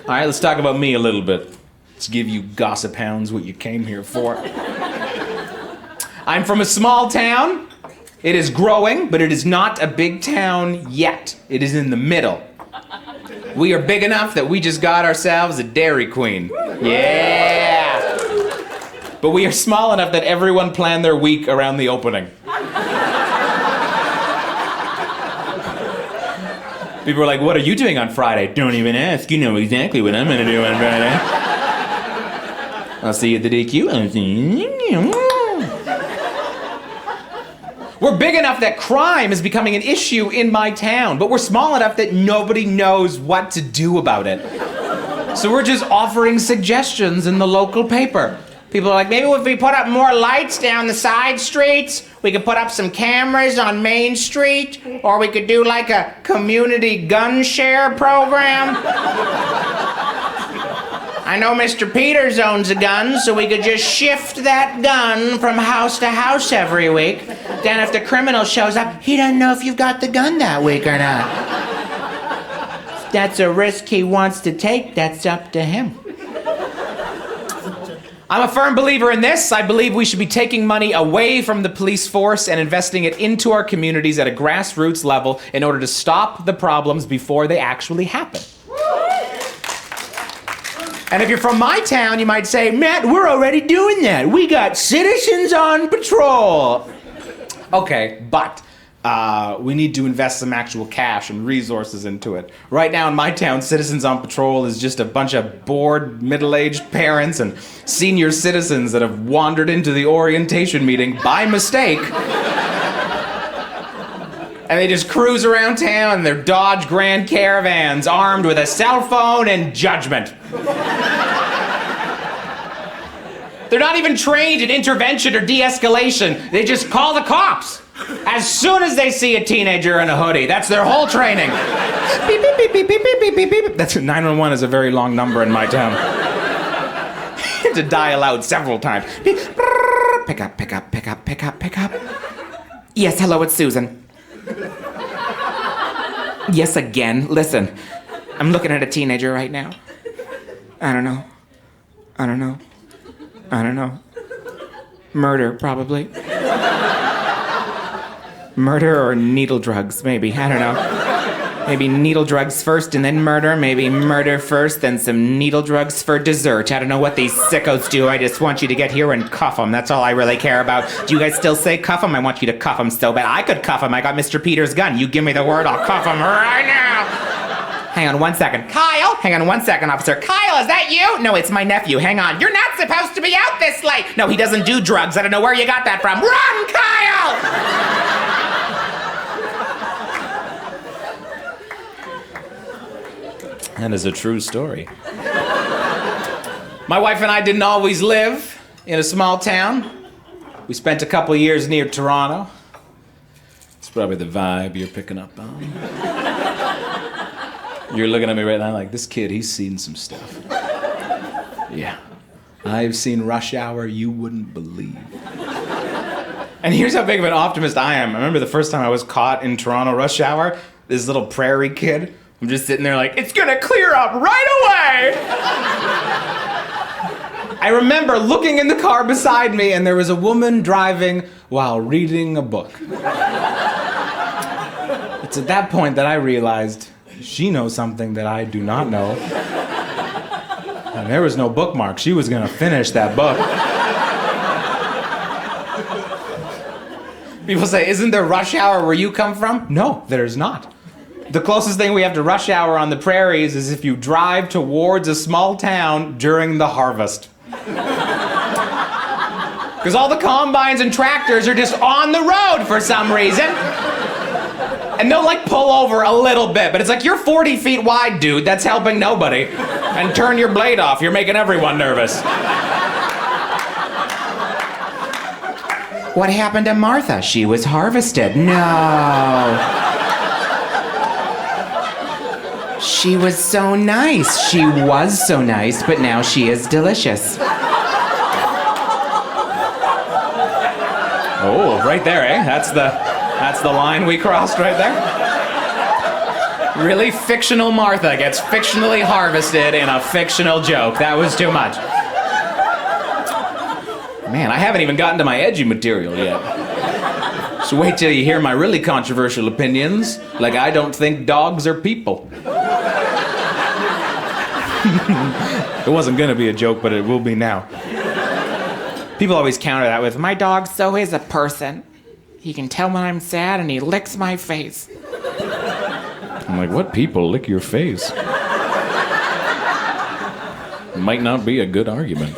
All right, let's talk about me a little bit. Let's give you gossip hounds what you came here for. I'm from a small town. It is growing, but it is not a big town yet. It is in the middle. We are big enough that we just got ourselves a Dairy Queen. Yeah! But we are small enough that everyone planned their week around the opening. People were like, what are you doing on Friday? Don't even ask. You know exactly what I'm going to do on Friday. I'll see you at the DQ. We're big enough that crime is becoming an issue in my town, but we're small enough that nobody knows what to do about it. So we're just offering suggestions in the local paper. People are like, maybe if we put up more lights down the side streets, we could put up some cameras on Main Street, or we could do like a community gun share program. I know Mr. Peters owns a gun, so we could just shift that gun from house to house every week. Then if the criminal shows up, he doesn't know if you've got the gun that week or not. If that's a risk he wants to take, that's up to him. I'm a firm believer in this. I believe we should be taking money away from the police force and investing it into our communities at a grassroots level in order to stop the problems before they actually happen. And if you're from my town, you might say, Matt, we're already doing that. We got citizens on patrol. Okay, but we need to invest some actual cash and resources into it. Right now in my town, Citizens on Patrol is just a bunch of bored, middle-aged parents and senior citizens that have wandered into the orientation meeting by mistake. And they just cruise around town in their Dodge Grand Caravans, armed with a cell phone and judgment. They're not even trained in intervention or de-escalation. They just call the cops as soon as they see a teenager in a hoodie. That's their whole training. Beep, beep, beep, beep, beep, beep, beep, beep. That's 911 is a very long number in my town. You have to dial out several times. Pick up, pick up, pick up, pick up, pick up. Yes, hello, it's Susan. Yes, again. Listen, I'm looking at a teenager right now. I don't know. Murder, probably. Murder or needle drugs, maybe. I don't know. Maybe needle drugs first and then murder. Maybe murder first, then some needle drugs for dessert. I don't know what these sickos do. I just want you to get here and cuff them. That's all I really care about. Do you guys still say cuff them? I want you to cuff them so bad. I could cuff them. I got Mr. Peters' gun. You give me the word, I'll cuff them right now. Hang on 1 second. Kyle? Hang on 1 second, officer. Kyle, is that you? No, it's my nephew. Hang on. You're not supposed to be out this late. No, he doesn't do drugs. I don't know where you got that from. Run, Kyle! That is a true story. My wife and I didn't always live in a small town. We spent a couple years near Toronto. It's probably the vibe you're picking up on. You're looking at me right now like, this kid, he's seen some stuff. Yeah. I've seen Rush Hour you wouldn't believe. And here's how big of an optimist I am. I remember the first time I was caught in Toronto rush hour, this little prairie kid. I'm just sitting there like, it's gonna clear up right away! I remember looking in the car beside me and there was a woman driving while reading a book. It's at that point that I realized she knows something that I do not know. And there was no bookmark. She was gonna finish that book. People say, isn't there rush hour where you come from? No, there's not. The closest thing we have to rush hour on the prairies is if you drive towards a small town during the harvest. Because all the combines and tractors are just on the road for some reason. And they'll like pull over a little bit, but it's like, you're 40 feet wide, dude. That's helping nobody. And turn your blade off. You're making everyone nervous. What happened to Martha? She was harvested. No. She was so nice. She was so nice, but now she is delicious. Oh, right there, eh? That's the line we crossed right there. Really fictional Martha gets fictionally harvested in a fictional joke. That was too much. Man, I haven't even gotten to my edgy material yet. So wait till you hear my really controversial opinions. Like, I don't think dogs are people. It wasn't gonna be a joke, but it will be now. People always counter that with, my dog so is a person. He can tell when I'm sad and he licks my face. I'm like, what people lick your face? Might not be a good argument.